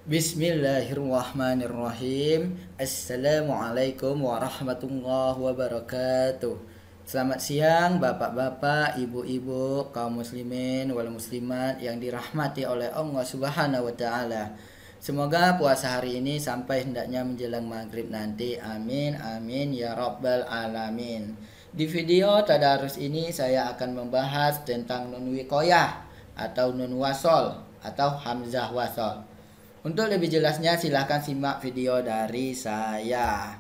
Bismillahirrahmanirrahim. Assalamualaikum warahmatullahi wabarakatuh. Selamat siang bapak-bapak, ibu-ibu, kaum muslimin wal muslimat yang dirahmati oleh Allah Subhanahu wa taala. Semoga puasa hari ini sampai hendaknya menjelang maghrib nanti. Amin amin ya rabbal alamin. Di video tadarus ini saya akan membahas tentang nun wiqayah atau nun wasol atau hamzah wasol. Untuk lebih jelasnya silahkan simak video dari saya.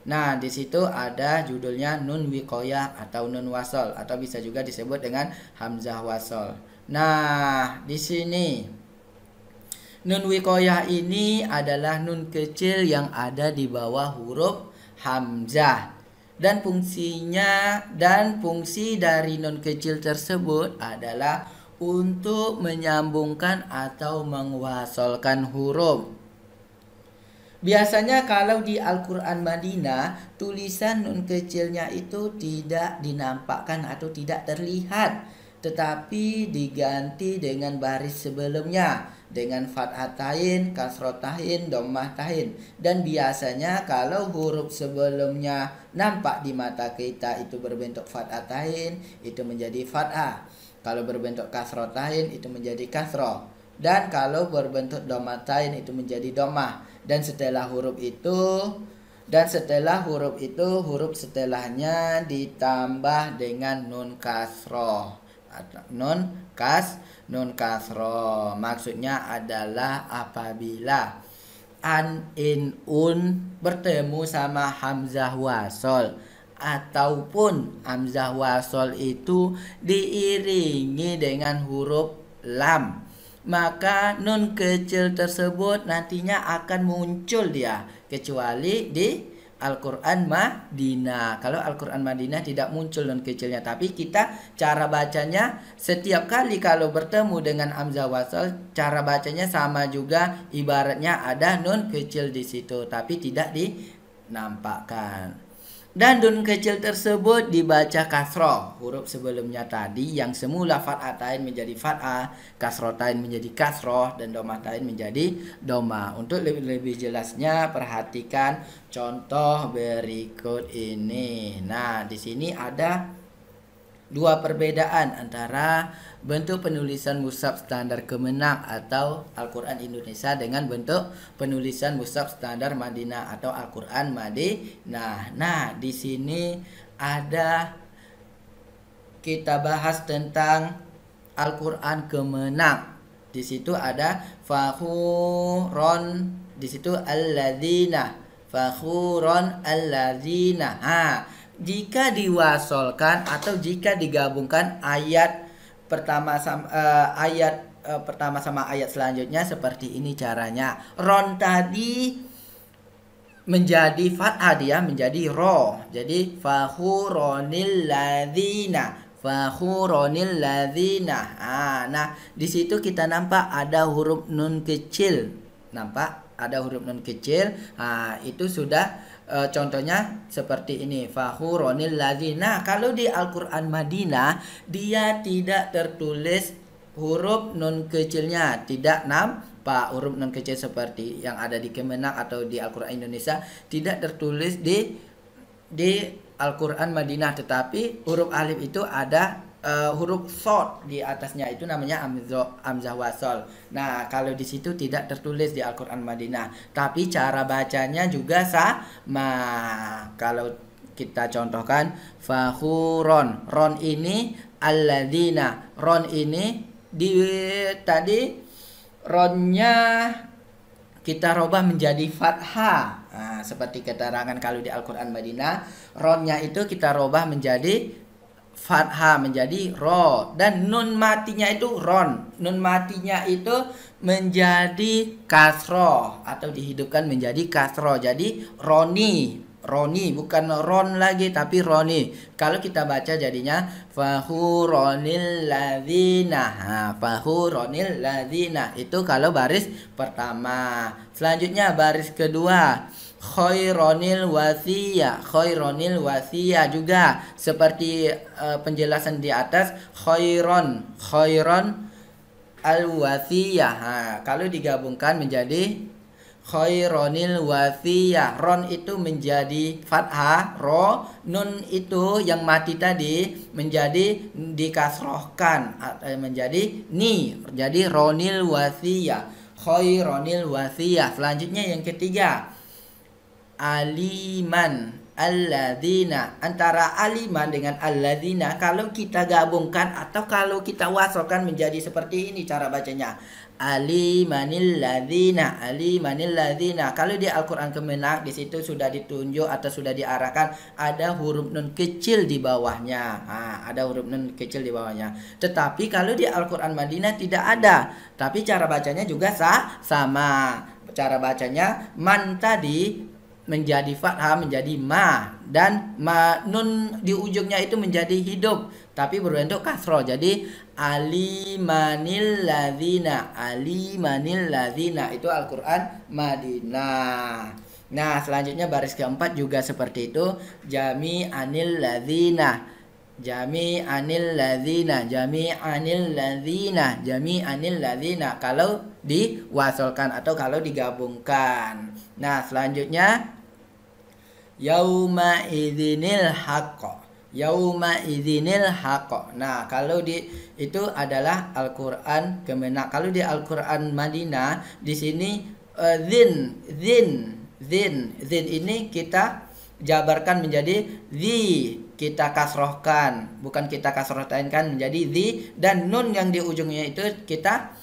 Nah, di situ ada judulnya nun wiqayah atau nun wasol atau bisa juga disebut dengan hamzah wasol. Nah, di sini nun wiqayah ini adalah nun kecil yang ada di bawah huruf hamzah. Dan fungsi dari nun kecil tersebut adalah untuk menyambungkan atau mengwasolkan huruf. Biasanya kalau di Al-Quran Madinah, tulisan nun kecilnya itu tidak dinampakkan atau tidak terlihat, tetapi diganti dengan baris sebelumnya, dengan fathatain, kasrotain, dommatain. Dan biasanya kalau huruf sebelumnya nampak di mata kita itu berbentuk fathatain, itu menjadi fathah. Kalau berbentuk kasrotain itu menjadi kasroh. Dan kalau berbentuk domatain itu menjadi domah. Dan setelah huruf itu huruf setelahnya ditambah dengan nun kasroh. Nun kasroh. Maksudnya adalah apabila an, in, un bertemu sama hamzah wasol, ataupun hamzah wasol itu diiringi dengan huruf lam, maka nun kecil tersebut nantinya akan muncul dia, kecuali di Al-Quran Madinah. Kalau Al-Quran Madinah tidak muncul nun kecilnya, tapi kita cara bacanya setiap kali kalau bertemu dengan hamzah wasol, cara bacanya sama juga, ibaratnya ada nun kecil di situ tapi tidak dinampakkan. Dan nun kecil tersebut dibaca kasroh. Huruf sebelumnya tadi yang semula fathatain menjadi fathah, kasrotain menjadi kasroh, dan domatain menjadi doma. Untuk lebih jelasnya perhatikan contoh berikut ini. Nah, di sini ada dua perbedaan antara bentuk penulisan mushaf standar Kemenang atau Al-Quran Indonesia dengan bentuk penulisan mushaf standar Madinah atau Al-Quran Madinah. Nah, di sini ada kita bahas tentang Al-Quran Kemenang. Di situ ada fakhuron, di situ alladzina, fakhuron alladzina. Jika diwasolkan atau jika digabungkan ayat pertama sama ayat selanjutnya seperti ini caranya. Ron tadi menjadi fathah, dia menjadi ro. Jadi fakhuronil ladzina, fakhuronil ladzina. Nah, di situ kita nampak ada huruf nun kecil. Nampak ada huruf nun kecil. Itu sudah contohnya seperti ini, fakhuronil ladzina. Kalau di Al-Quran Madinah dia tidak tertulis huruf nun kecilnya, tidak nampak huruf nun kecil seperti yang ada di Kemenang atau di Al-Quran Indonesia, tidak tertulis di Al-Quran Madinah, tetapi huruf alif itu ada huruf short di atasnya, itu namanya hamzah wasol. Nah, kalau di situ tidak tertulis di Al-Quran Madinah, tapi cara bacanya juga sama. Kalau kita contohkan fakhuron, ron ini alladzina, ron ini tadi ronnya kita robah menjadi fathah. Seperti keterangan kalau di Al-Quran Madinah, ronnya itu kita robah menjadi fathah, menjadi ro, dan nun matinya itu ron, nun matinya itu menjadi kasroh atau dihidupkan menjadi kasroh, jadi roni, bukan ron lagi tapi roni. Kalau kita baca jadinya fakhuronil ladzina, fakhuronil ladzina itu kalau baris pertama. Selanjutnya baris kedua, khaironil wasiyah juga seperti penjelasan di atas. Khairon al-wasiyah. Kalau digabungkan menjadi khaironil wasiyah. Ron itu menjadi fathah, ro, nun itu yang mati tadi menjadi dikasrohkan menjadi ni. Jadi ronil wasiyah, khaironil wasiyah. Selanjutnya yang ketiga, aliman alladzina. Antara aliman dengan alladzina kalau kita gabungkan atau kalau kita wasalkan menjadi seperti ini cara bacanya. Alimanil ladzina, alimanil ladzina. Kalau di Al-Qur'an Kemenak di situ sudah ditunjuk atau sudah diarahkan ada huruf nun kecil di bawahnya. Ada huruf nun kecil di bawahnya. Tetapi kalau di Al-Qur'an Madinah tidak ada. Tapi cara bacanya juga sama. Cara bacanya man tadi menjadi fathah menjadi ma, dan ma nun di ujungnya itu menjadi hidup tapi berbentuk kasroh. Jadi alimanil ladzina, alimanil ladzina itu Al-Qur'an Madinah. Nah, selanjutnya baris keempat juga seperti itu, jami'anil ladzina, jami'anil ladzina, jami'anil ladzina, jami'anil ladzina kalau diwasalkan atau kalau digabungkan. Nah, selanjutnya yauma idzinil haqq, yauma idzinil haqq. Nah, kalau itu adalah Al-Qur'an Kemenak. Kalau di Al-Qur'an Madinah di sini zin ini kita jabarkan menjadi zi, kita kasrohkan, bukan kita kasrohkan menjadi zi, dan nun yang di ujungnya itu kita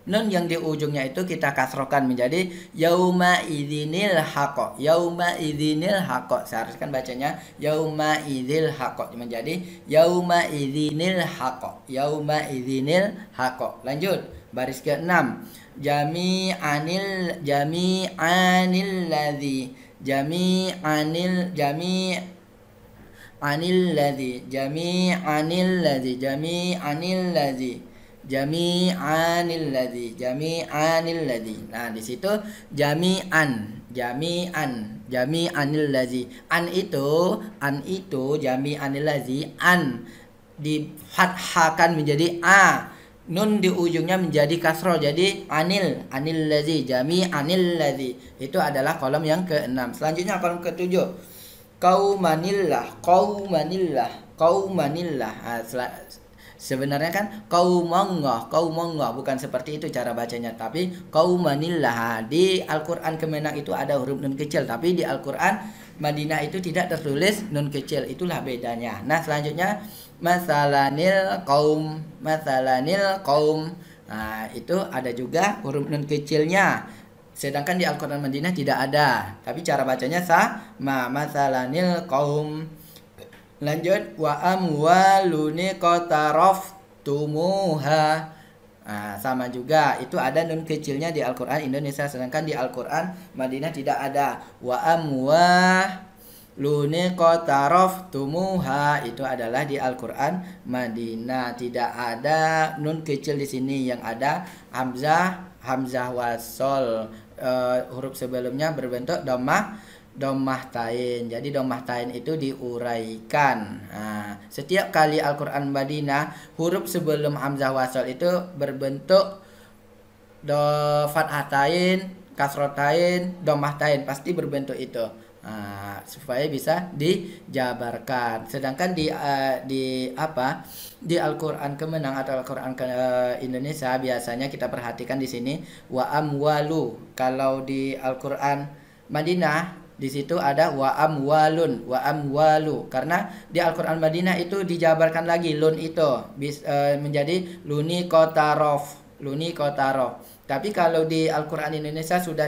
nun yang di ujungnya itu kita kasrohkan menjadi yauma idzinil haqq, yauma idzinil haqq. Seharusnya bacanya yauma idzil haqq menjadi yauma idzinil haqq, yauma idzinil haqq. Lanjut baris ke-6, jami'anil ladzi, jami'anil ladzi, jami'anil ladzi, jami'anil ladzi, jami'anil ladzi, jami'anil ladzi. Nah, di situ jami'anil ladzi. An itu jami'anil ladzi, an difathahkan menjadi a. Nun di ujungnya menjadi kasroh jadi anil ladzi, jami'anil ladzi. Itu adalah kolom yang ke-6. Selanjutnya kolom ke-7, qaumanillah, qaumanillah, qaumanillah. Sebenarnya kan qaumanillah bukan seperti itu cara bacanya, tapi qaumanillah. Di Al-Qur'an Kemenak itu ada huruf nun kecil, tapi di Al-Qur'an Madinah itu tidak tertulis nun kecil. Itulah bedanya. Nah, selanjutnya masalanil qaum, masalanil qaum. Nah, itu ada juga huruf nun kecilnya. Sedangkan di Al-Qur'an Madinah tidak ada. Tapi cara bacanya sama, masalanil qaum. Lanjut, wa amwaluni qataraftumuha. Nah, sama juga itu ada nun kecilnya di Al-Qur'an Indonesia, sedangkan di Al-Qur'an Madinah tidak ada. Wa amwaluni qataraftumuha itu adalah di Al-Qur'an Madinah, tidak ada nun kecil di sini. Yang ada hamzah wasol, huruf sebelumnya berbentuk dhammah tain. Jadi dhammah tain itu diuraikan. Nah, setiap kali Al-Qur'an Madinah huruf sebelum hamzah wasal itu berbentuk fathah tain, kasroh tain, dhammah tain, pasti berbentuk itu. Nah, supaya bisa dijabarkan. Sedangkan di Al-Qur'an Kemenang atau Al-Qur'an Indonesia biasanya kita perhatikan di sini wa amwalu. Kalau di Al-Qur'an Madinah di situ ada wa amwalun, wa amwalu. Karena di Al-Qur'an Madinah itu dijabarkan lagi lun itu menjadi luni kotarof, luni kotarof. Tapi kalau di Al-Qur'an Indonesia sudah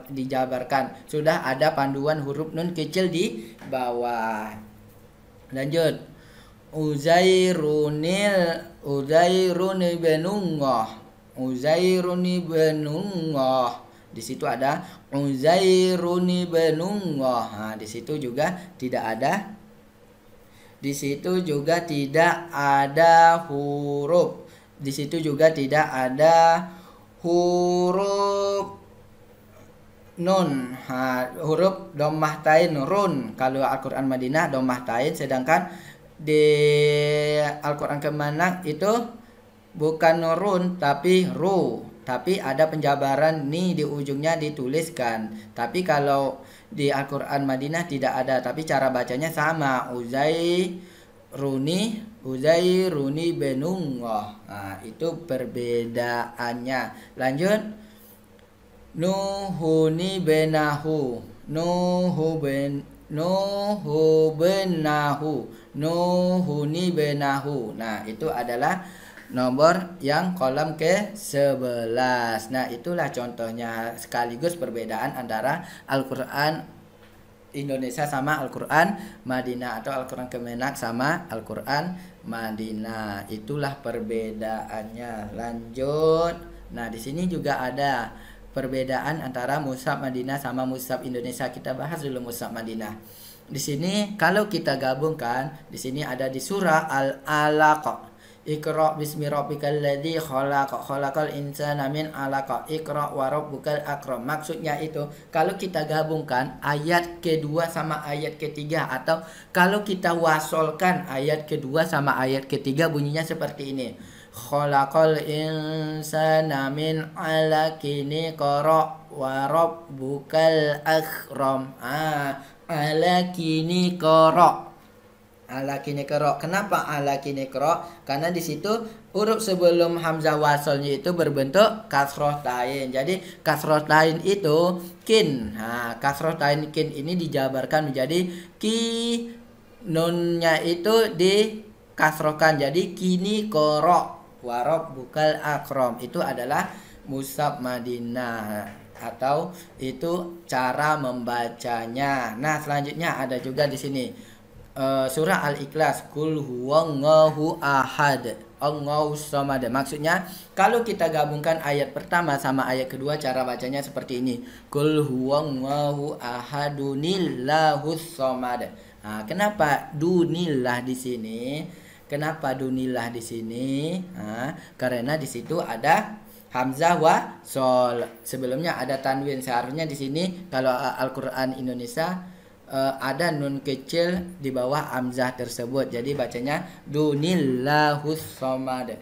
dijabarkan, sudah ada panduan huruf nun kecil di bawah. Lanjut, Uzairun benunggoh. Di situ ada Uzairun benunggoh. Nah, di situ juga tidak ada. Di situ juga tidak ada huruf. Di situ juga tidak ada huruf nun, huruf dhammah tain run. Kalau Al-Qur'an Madinah dhammah tain, sedangkan di Al-Quran Kemenak itu bukan nurun tapi ru, tapi ada penjabaran ni di ujungnya dituliskan. Tapi kalau di Al-Quran Madinah tidak ada, tapi cara bacanya sama, Uzai Runi Benunggoh. Nah, itu perbedaannya. Lanjut, Nuhuni Benahu, Nuhuni Benahu. Nah, itu adalah nomor yang kolom ke-11. Nah, itulah contohnya sekaligus perbedaan antara Al-Quran Indonesia sama Al-Quran Madinah, atau Al-Quran Kemenak sama Al-Quran Madinah. Itulah perbedaannya. Lanjut. Nah, di sini juga ada perbedaan antara mushaf Madinah sama mushaf Indonesia. Kita bahas dulu mushaf Madinah. Di sini kalau kita gabungkan, di sini ada di surah Al-Alaq. Iqra bismi rabbikal ladzi khalaq, khalaqal insana min 'alaq, iqra wa rabbukal akram. Maksudnya itu kalau kita gabungkan ayat kedua sama ayat ketiga, atau kalau kita wasolkan ayat kedua sama ayat ketiga, bunyinya seperti ini. Khalaqal insana min 'alaqin, iqra wa rabbukal akram. Ala kini qara. Ala kini qara. Kenapa ala kini qara? Karena di situ huruf sebelum hamzah wasalnya itu berbentuk kasroh tain. Jadi kasroh tain itu kin. Nah, kasroh tain kin ini dijabarkan menjadi ki, nunnya itu dikasrohkan jadi kini qara wa rabbukal akram. Itu adalah mushaf Madinah, atau itu cara membacanya. Nah, selanjutnya ada juga di sini surah Al-Ikhlas, Qul huwallahu ahad, Allahus samad. Maksudnya kalau kita gabungkan ayat pertama sama ayat kedua, cara bacanya seperti ini. Qul huwallahu ahadunillahus samad. Nah, kenapa dunillah di sini? Kenapa dunillah di sini? Nah, karena di situ ada hamzah wa sol. Sebelumnya ada tanwin. Seharusnya di sini kalau Al-Qur'an Indonesia ada nun kecil di bawah hamzah tersebut. Jadi bacanya dunillahus samad.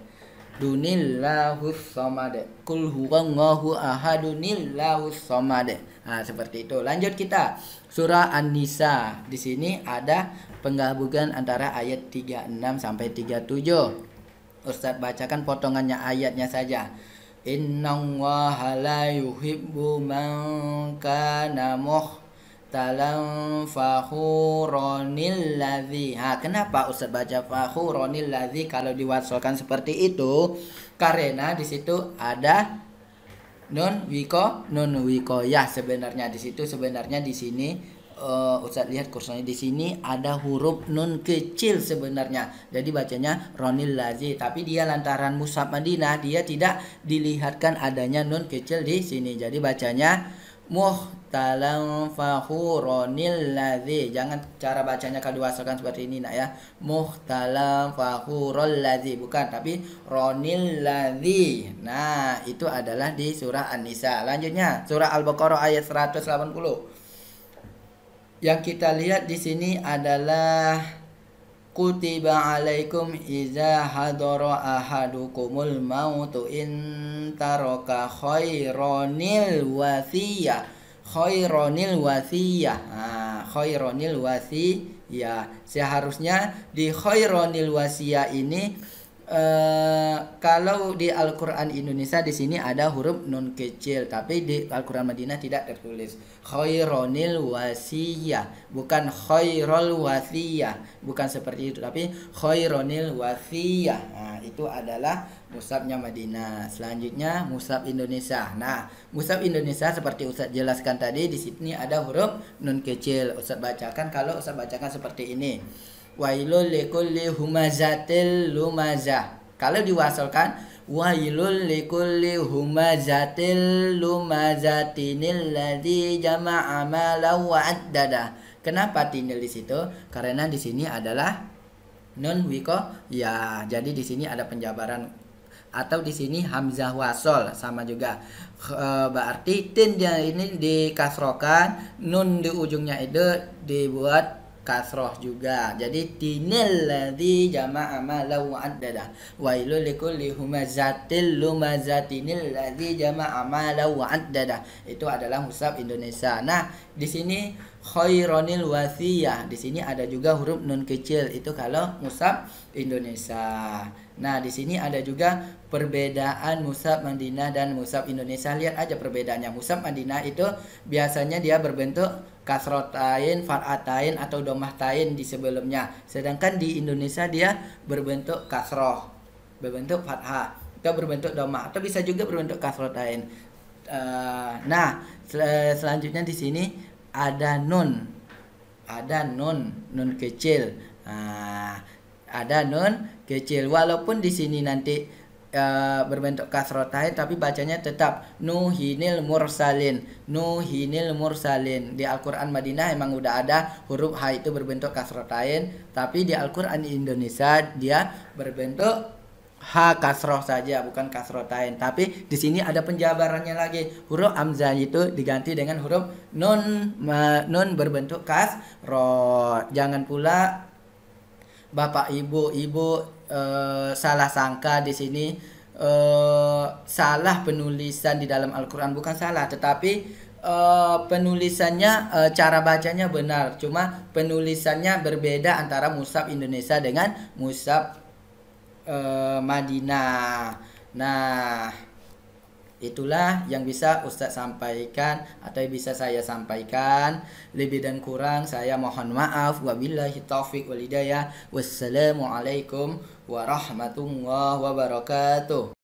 Dunillahus samad. Qul huwallahu ahadunillahus samad. Nah, seperti itu. Lanjut kita. Surah An-Nisa. Di sini ada penggabungan antara ayat 36 sampai 37. Ustadz bacakan potongannya ayatnya saja. Innallaha la yuhibbu man kana mukhtalan fakhuronil ladzi. Kenapa Ustaz baca fakhuronil ladzi kalau diwasalkan seperti itu? Karena di situ ada nun wikoyah. Sebenarnya di situ, sebenarnya di sini Ustaz lihat kursornya, di sini ada huruf nun kecil sebenarnya. Jadi bacanya ronil lazi, tapi dia lantaran mushaf Madinah dia tidak dilihatkan adanya nun kecil di sini. Jadi bacanya muhtalan fakhuronil lazi. Jangan cara bacanya kalau diwasalkan seperti ini nak ya. Muhtalan fakhurol lazi, bukan, tapi ronil lazi. Nah, itu adalah di surah An-Nisa. Lanjutnya surah Al-Baqarah ayat 180. Yang kita lihat di sini adalah kutiba alaikum iza hadara ahadukumul mautu in taraka khaironil wasiyah. Khaironil wasiyah. Khaironil wasiyah. Seharusnya di khaironil wasiyah ini kalau di Al-Quran Indonesia di sini ada huruf nun kecil, tapi di Al-Quran Madinah tidak tertulis. Khaironil wasiyah, bukan khairul wasiyah, bukan seperti itu, tapi khaironil wasiyah. Nah, itu adalah mushafnya Madinah. Selanjutnya mushaf Indonesia. Nah, mushaf Indonesia seperti Ustaz jelaskan tadi, di sini ada huruf nun kecil. Ustaz bacakan, kalau Ustaz bacakan seperti ini. Wailul likulli humazatil lumazah. Kalau diwasalkan wailul likulli humazatil lumazatinil ladzi jama'a malan wa addada. Kenapa tinil di situ? Karena di sini adalah nun wiko ya. Jadi di sini ada penjabaran, atau di sini hamzah wasol sama juga. Berarti tin dia ini dikasrokan, nun di ujungnya itu dibuat kasroh juga. Jadi tinil ladzi jama'a malan wa addada. Wailul likulli humazatil lumazatinil ladzi jama'a malan wa addada. Itu adalah mushaf Indonesia. Nah, di sini khaironil wasiyah. Di sini ada juga huruf nun kecil. Itu kalau mushaf Indonesia. Nah, di sini ada juga perbedaan mushaf Madinah dan mushaf Indonesia. Lihat aja perbedaannya. Mushaf Madinah itu biasanya dia berbentuk kasrotain, fatatain atau domahtain di sebelumnya. Sedangkan di Indonesia dia berbentuk kasroh, berbentuk fathah, atau berbentuk domah, atau bisa juga berbentuk kasrotain. Nah, selanjutnya di sini ada nun, nun kecil. Ada nun kecil. Walaupun di sini nanti berbentuk kasrotain, tapi bacanya tetap nuhinil mursalin. Di Al-Quran Madinah emang udah ada huruf H itu berbentuk kasrotain, tapi di Al-Quran Indonesia dia berbentuk H kasroh saja, bukan kasrotain. Tapi di sini ada penjabarannya lagi. Huruf hamzah itu diganti dengan huruf nun berbentuk kasroh. Jangan pula Bapak Ibu salah sangka di sini, salah penulisan di dalam Al-Quran. Bukan salah, tetapi penulisannya, cara bacanya benar, cuma penulisannya berbeda antara mushaf Indonesia dengan mushaf Madinah. Nah, itulah yang bisa Ustadz sampaikan atau bisa saya sampaikan. Lebih dan kurang saya mohon maaf. Wabillahi taufiq wal hidayah. Wassalamualaikum warahmatullahi wabarakatuh.